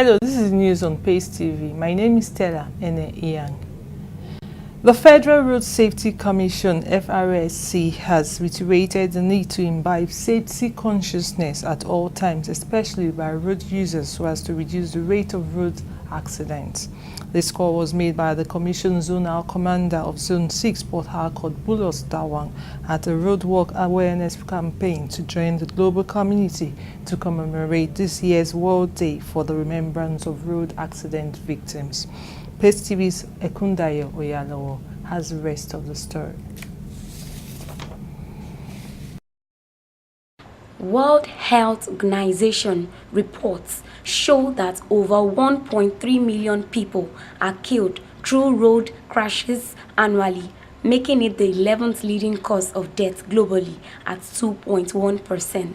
Hello, this is news on Pace TV. My name is Stella Ene-Iyang. The Federal Road Safety Commission (FRSC) has reiterated the need to imbibe safety consciousness at all times, especially by road users, so as to reduce the rate of road accidents. This call was made by the Commission Zonal Commander of Zone 6, Port Harcourt, Bulos Dawang, at a roadwork awareness campaign to join the global community to commemorate this year's World Day for the Remembrance of Road Accident Victims. Pace TV's Ekundayo Oyalowo has the rest of the story. World Health Organization reports show that over 1.3 million people are killed through road crashes annually, making it the 11th leading cause of death globally at 2.1%.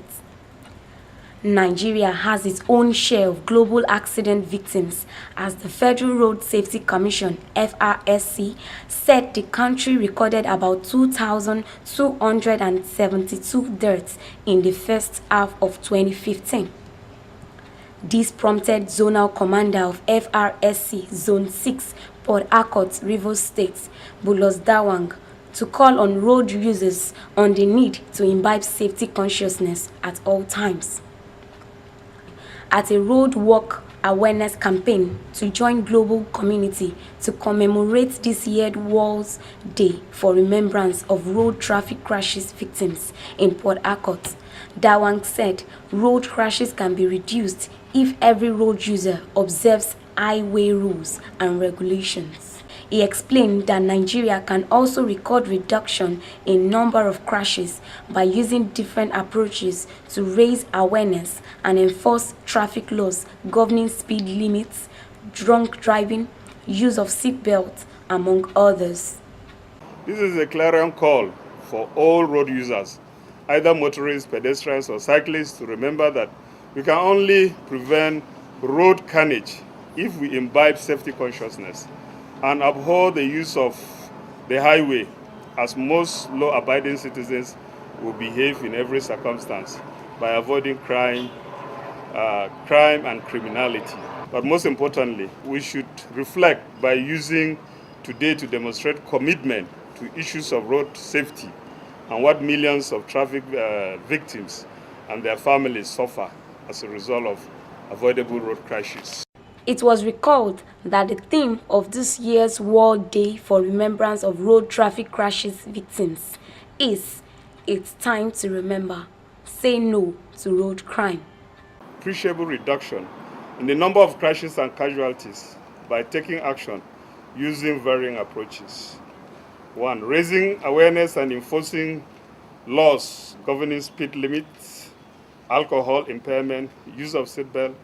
Nigeria has its own share of global accident victims, as the Federal Road Safety Commission (FRSC) said the country recorded about 2,272 deaths in the first half of 2015. This prompted Zonal Commander of FRSC Zone 6, Port Harcourt, Rivers State, Bulos Dawang, to call on road users on the need to imbibe safety consciousness at all times. At a road walk awareness campaign to join global community to commemorate this year's World Day for Remembrance of Road Traffic Crashes Victims in Port Harcourt, Dawang said road crashes can be reduced if every road user observes highway rules and regulations. He explained that Nigeria can also record reduction in number of crashes by using different approaches to raise awareness and enforce traffic laws governing speed limits, drunk driving, use of seat belts, among others. This is a clarion call for all road users, either motorists, pedestrians, or cyclists, to remember that we can only prevent road carnage if we imbibe safety consciousness and uphold the use of the highway, as most law-abiding citizens will behave in every circumstance by avoiding crime and criminality. But most importantly, we should reflect by using today to demonstrate commitment to issues of road safety and what millions of traffic victims and their families suffer as a result of avoidable road crashes. It was recalled that the theme of this year's World Day for Remembrance of Road Traffic Crashes Victims is "It's time to remember, say no to road crime." Appreciable reduction in the number of crashes and casualties by taking action using varying approaches. 1. Raising awareness and enforcing laws governing speed limits, alcohol impairment, use of seatbelt,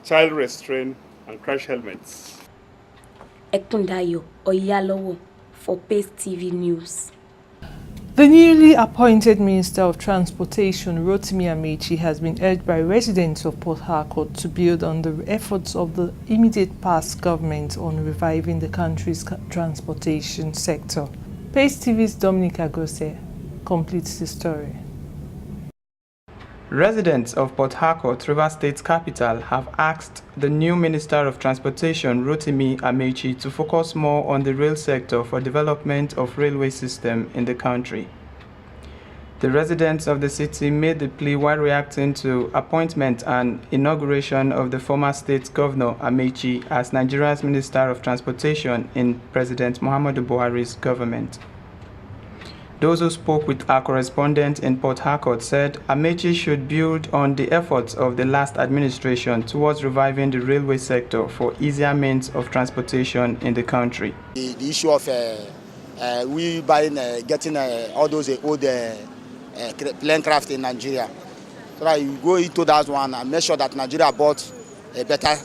child restraint, and crash helmets. Ekundayo Oyalowo for Pace TV News. The newly appointed Minister of Transportation, Rotimi Amechi, has been urged by residents of Port Harcourt to build on the efforts of the immediate past government on reviving the country's transportation sector. Pace TV's Dominic Agose completes the story. Residents of Port Harcourt, Rivers State capital, have asked the new Minister of Transportation, Rotimi Amechi, to focus more on the rail sector for development of railway system in the country. The residents of the city made the plea while reacting to appointment and inauguration of the former state governor Amechi as Nigeria's Minister of Transportation in President Muhammadu Buhari's government. Those who spoke with our correspondent in Port Harcourt said Amechi should build on the efforts of the last administration towards reviving the railway sector for easier means of transportation in the country. The issue of we buying, getting all those old plane craft in Nigeria, so that you go into that one and make sure that Nigeria bought a better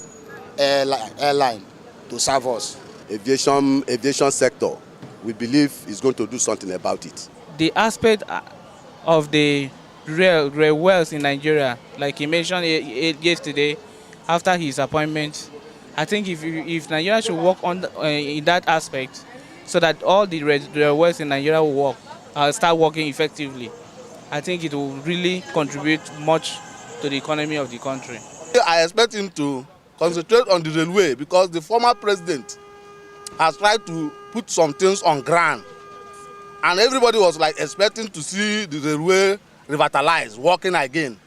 airline to serve us. Aviation sector, we believe is going to do something about it. The aspect of the railways in Nigeria, like he mentioned yesterday, after his appointment, I think if Nigeria should work on in that aspect, so that all the railways in Nigeria will start working effectively, I think it will really contribute much to the economy of the country. I expect him to concentrate on the railway, because the former president has tried to put some things on ground, and everybody was like expecting to see the railway revitalized, working again.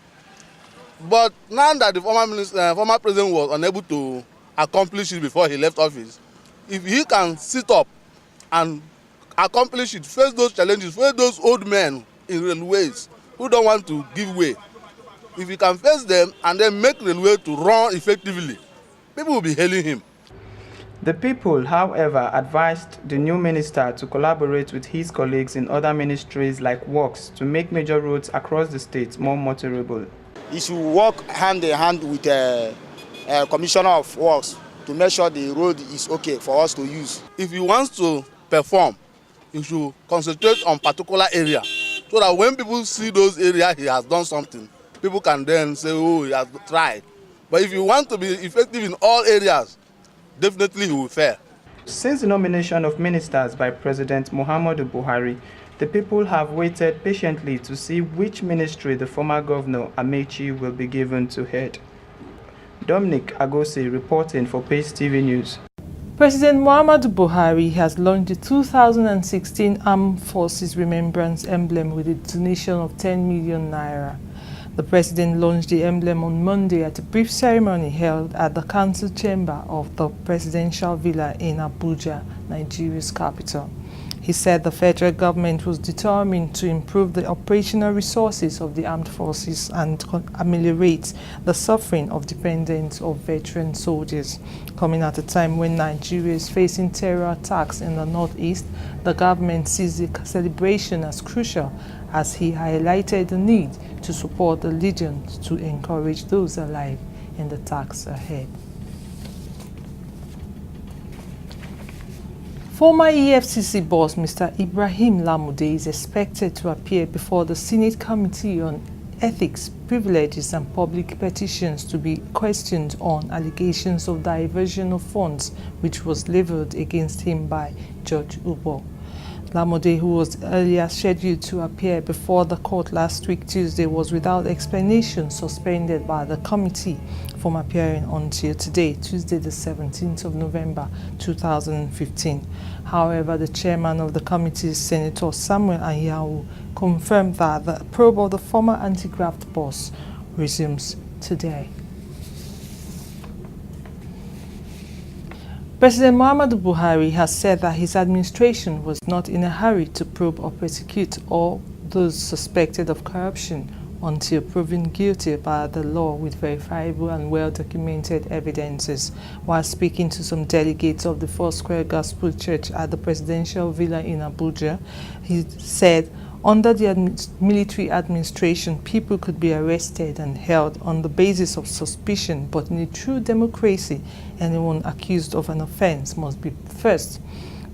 But now that the former president was unable to accomplish it before he left office, if he can sit up and accomplish it, face those challenges, face those old men in railways who don't want to give way, if he can face them and then make railway to run effectively, people will be hailing him. The people, however, advised the new minister to collaborate with his colleagues in other ministries like works to make major roads across the state more motorable. He should work hand in hand with the commissioner of works to make sure the road is okay for us to use. If he wants to perform, he should concentrate on particular area, so that when people see those areas he has done something, people can then say, oh, he has tried. But if you want to be effective in all areas, definitely he will fail. Since the nomination of ministers by President Muhammadu Buhari, the people have waited patiently to see which ministry the former governor Amechi will be given to head. Dominic Agosi reporting for pacetv News. President Muhammadu Buhari has launched the 2016 Armed Forces Remembrance Emblem with a donation of 10 million naira. The president launched the emblem on Monday at a brief ceremony held at the council chamber of the presidential villa in Abuja, Nigeria's capital. He said the federal government was determined to improve the operational resources of the armed forces and ameliorate the suffering of dependents of veteran soldiers. Coming at a time when Nigeria is facing terror attacks in the northeast, the government sees the celebration as crucial, as he highlighted the need to support the legions to encourage those alive in the tasks ahead. Former EFCC boss Mr. Ibrahim Lamode is expected to appear before the Senate Committee on Ethics, Privileges and Public Petitions to be questioned on allegations of diversion of funds which was leveled against him by Judge Ubo. Lamode, who was earlier scheduled to appear before the court last week Tuesday, was without explanation suspended by the committee from appearing until today, Tuesday the 17th of November 2015. However, the chairman of the committee, Senator Samuel Anyanwu, confirmed that the probe of the former anti-graft boss resumes today. President Muhammadu Buhari has said that his administration was not in a hurry to probe or prosecute all those suspected of corruption until proven guilty by the law with verifiable and well-documented evidences. While speaking to some delegates of the Foursquare Gospel Church at the presidential villa in Abuja, he said, under the military administration, people could be arrested and held on the basis of suspicion, but in a true democracy, anyone accused of an offense must be first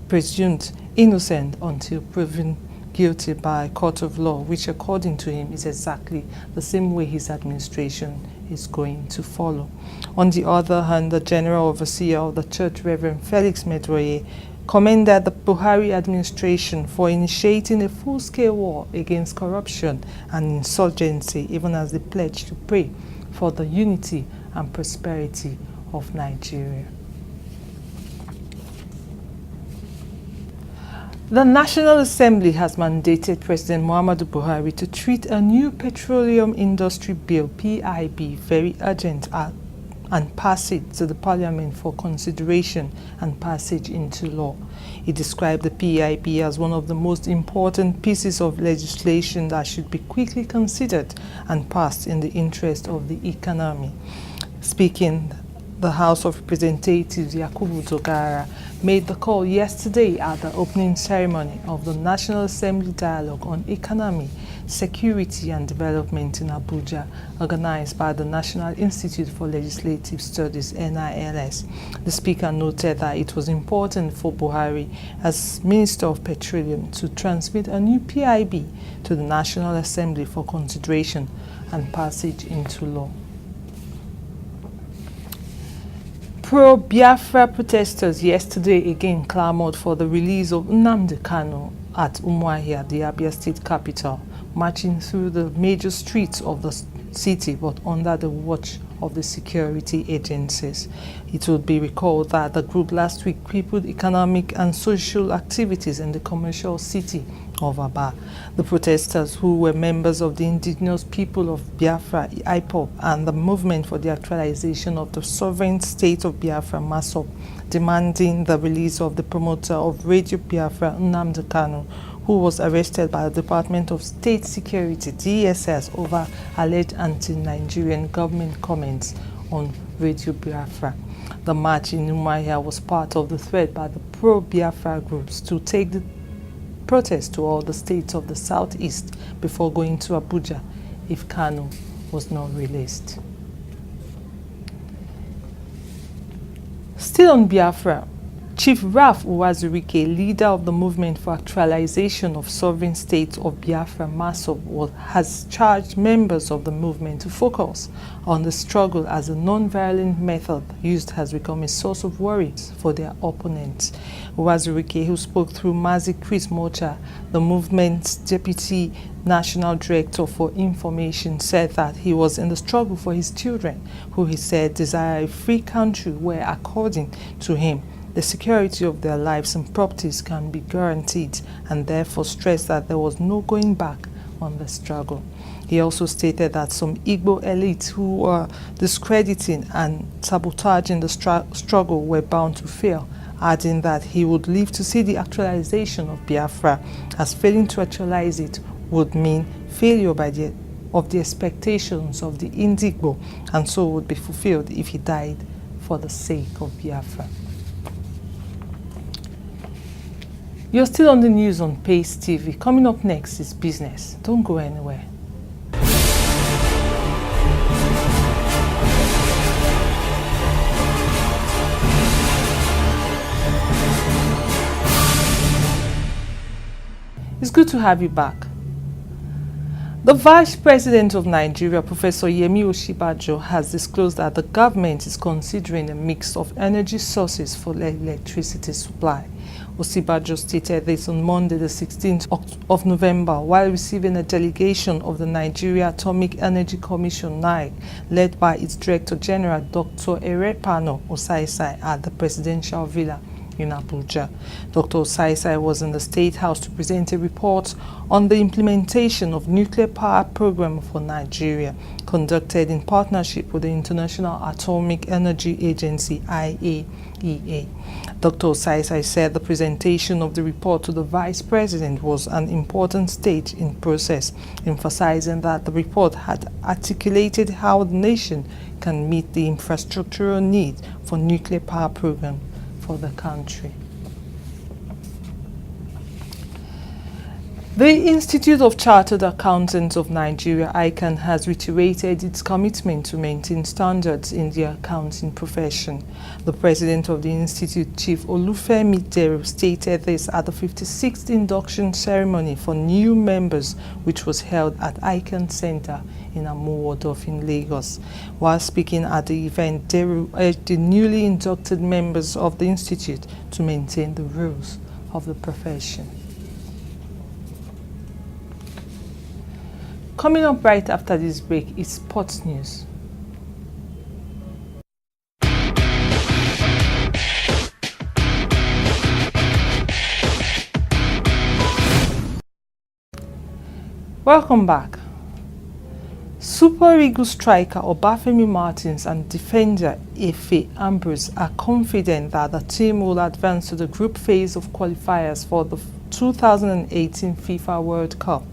presumed innocent until proven guilty by a court of law, which according to him is exactly the same way his administration is going to follow. On the other hand, the General Overseer of the Church, Reverend Felix Medroye, commended the Buhari administration for initiating a full-scale war against corruption and insurgency, even as they pledged to pray for the unity and prosperity of Nigeria. The National Assembly has mandated President Muhammadu Buhari to treat a new Petroleum Industry Bill, PIB, very urgent and pass it to the Parliament for consideration and passage into law. He described the PIB as one of the most important pieces of legislation that should be quickly considered and passed in the interest of the economy. Speaking, the House of Representatives, Yakubu Dogara, made the call yesterday at the opening ceremony of the National Assembly Dialogue on Economy, Security and Development in Abuja, organized by the National Institute for Legislative Studies, NILS. The speaker noted that it was important for Buhari, as Minister of Petroleum, to transmit a new PIB to the National Assembly for consideration and passage into law. Pro-Biafra protesters yesterday again clamored for the release of Nnamdi Kanu at Umuahia, the Abia state capital, marching through the major streets of the city but under the watch of the security agencies. It would be recalled that the group last week crippled economic and social activities in the commercial city of Aba. The protesters, who were members of the indigenous people of Biafra, IPOB, and the movement for the actualization of the sovereign state of Biafra, MASOB, demanding the release of the promoter of Radio Biafra, Nnamdi Kanu, who was arrested by the Department of State Security, DSS, over alleged anti-Nigerian government comments on Radio Biafra. The march in Umuahia was part of the threat by the pro-Biafra groups to take the protest to all the states of the southeast before going to Abuja if Kanu was not released. Still on Biafra, Chief Ralph Uwazurike, leader of the movement for actualization of sovereign state of Biafra, MASOB, has charged members of the movement to focus on the struggle, as a non-violent method used has become a source of worries for their opponents. Uwazurike, who spoke through Mazi Chris Mocha, the movement's deputy national director for information, said that he was in the struggle for his children, who he said desire a free country where, according to him, the security of their lives and properties can be guaranteed, and therefore stressed that there was no going back on the struggle. He also stated that some Igbo elites who were discrediting and sabotaging the struggle were bound to fail, adding that he would live to see the actualization of Biafra, as failing to actualize it would mean failure of the expectations of the Indigbo, and so would be fulfilled if he died for the sake of Biafra. You're still on the news on Pace TV. Coming up next is business. Don't go anywhere. It's good to have you back. The Vice President of Nigeria, Professor Yemi Osinbajo, has disclosed that the government is considering a mix of energy sources for electricity supply. Osinbajo stated this on Monday, the 16th of November, while receiving a delegation of the Nigeria Atomic Energy Commission, NIC, led by its Director General, Dr. Erepano Osaisai, at the Presidential Villa in Abuja. Dr. Osaisai was in the State House to present a report on the implementation of nuclear power program for Nigeria, conducted in partnership with the International Atomic Energy Agency, IAEA. Dr. Osaisai said the presentation of the report to the Vice President was an important stage in process, emphasizing that the report had articulated how the nation can meet the infrastructural need for nuclear power program for the country. The Institute of Chartered Accountants of Nigeria, ICAN, has reiterated its commitment to maintain standards in the accounting profession. The president of the institute, Chief Olufemi Deru, stated this at the 56th induction ceremony for new members, which was held at ICAN Center in Amuwodof in Lagos. While speaking at the event, Deru urged the newly inducted members of the institute to maintain the rules of the profession. Coming up right after this break is sports news. Welcome back. Super Eagles striker Obafemi Martins and defender Efe Ambrose are confident that the team will advance to the group phase of qualifiers for the 2018 FIFA World Cup.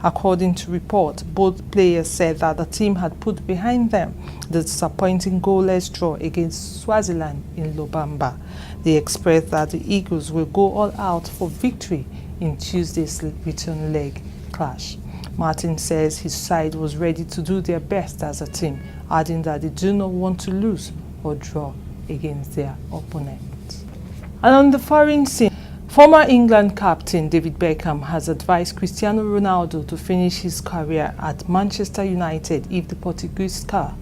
According to reports, both players said that the team had put behind them the disappointing goalless draw against Swaziland in Lobamba. They expressed that the Eagles will go all out for victory in Tuesday's return leg clash. Martin says his side was ready to do their best as a team, adding that they do not want to lose or draw against their opponents. And on the foreign scene, former England captain David Beckham has advised Cristiano Ronaldo to finish his career at Manchester United if the Portuguese star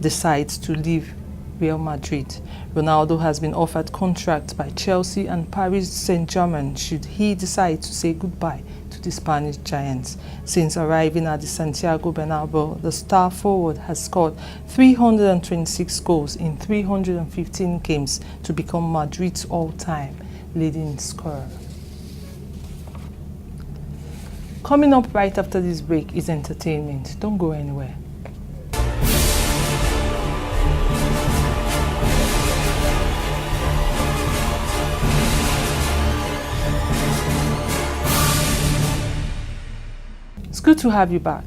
decides to leave Real Madrid. Ronaldo has been offered contracts by Chelsea and Paris Saint-Germain should he decide to say goodbye to the Spanish giants. Since arriving at the Santiago Bernabeu, the star forward has scored 326 goals in 315 games to become Madrid's all-time leading scorer. Coming up right after this break is entertainment. Don't go anywhere. It's good to have you back.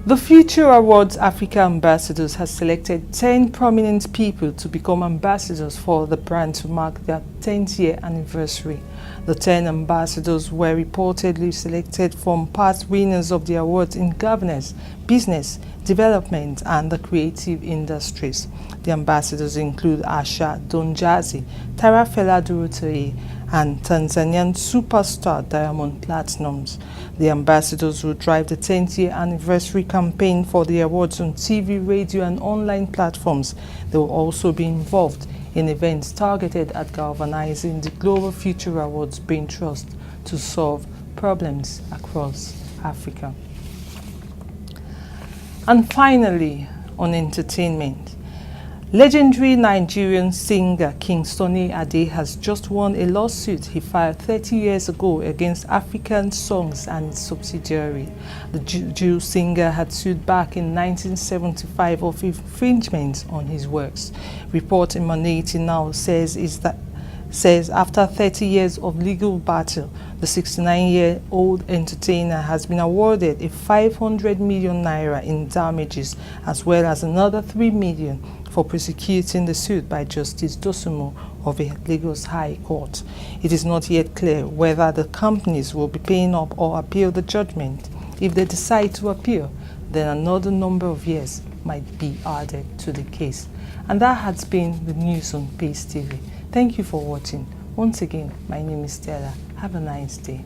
The Future Awards Africa Ambassadors has selected 10 prominent people to become ambassadors for the brand to mark their 10th year anniversary. The 10 ambassadors were reportedly selected from past winners of the awards in governance, business, development, and the creative industries. The ambassadors include Asha Donjazi, Tarafela Durotoye, and Tanzanian superstar Diamond Platnumz. The ambassadors will drive the 10th year anniversary campaign for the awards on TV, radio, and online platforms. They will also be involved in events targeted at galvanizing the Global Future Awards Brain Trust to solve problems across Africa. And finally, on entertainment, legendary Nigerian singer King Sunny Ade has just won a lawsuit he filed 30 years ago against African Songs and its subsidiary. The Jew singer had sued back in 1975 of infringement on his works. Report emanating now says after 30 years of legal battle, the 69-year-old entertainer has been awarded a 500 million naira in damages, as well as another 3 million for prosecuting the suit by Justice Dosumu of the Lagos High Court. It is not yet clear whether the companies will be paying up or appeal the judgment. If they decide to appeal, then another number of years might be added to the case. And that has been the news on Pace TV. Thank you for watching. Once again, my name is Stella. Have a nice day.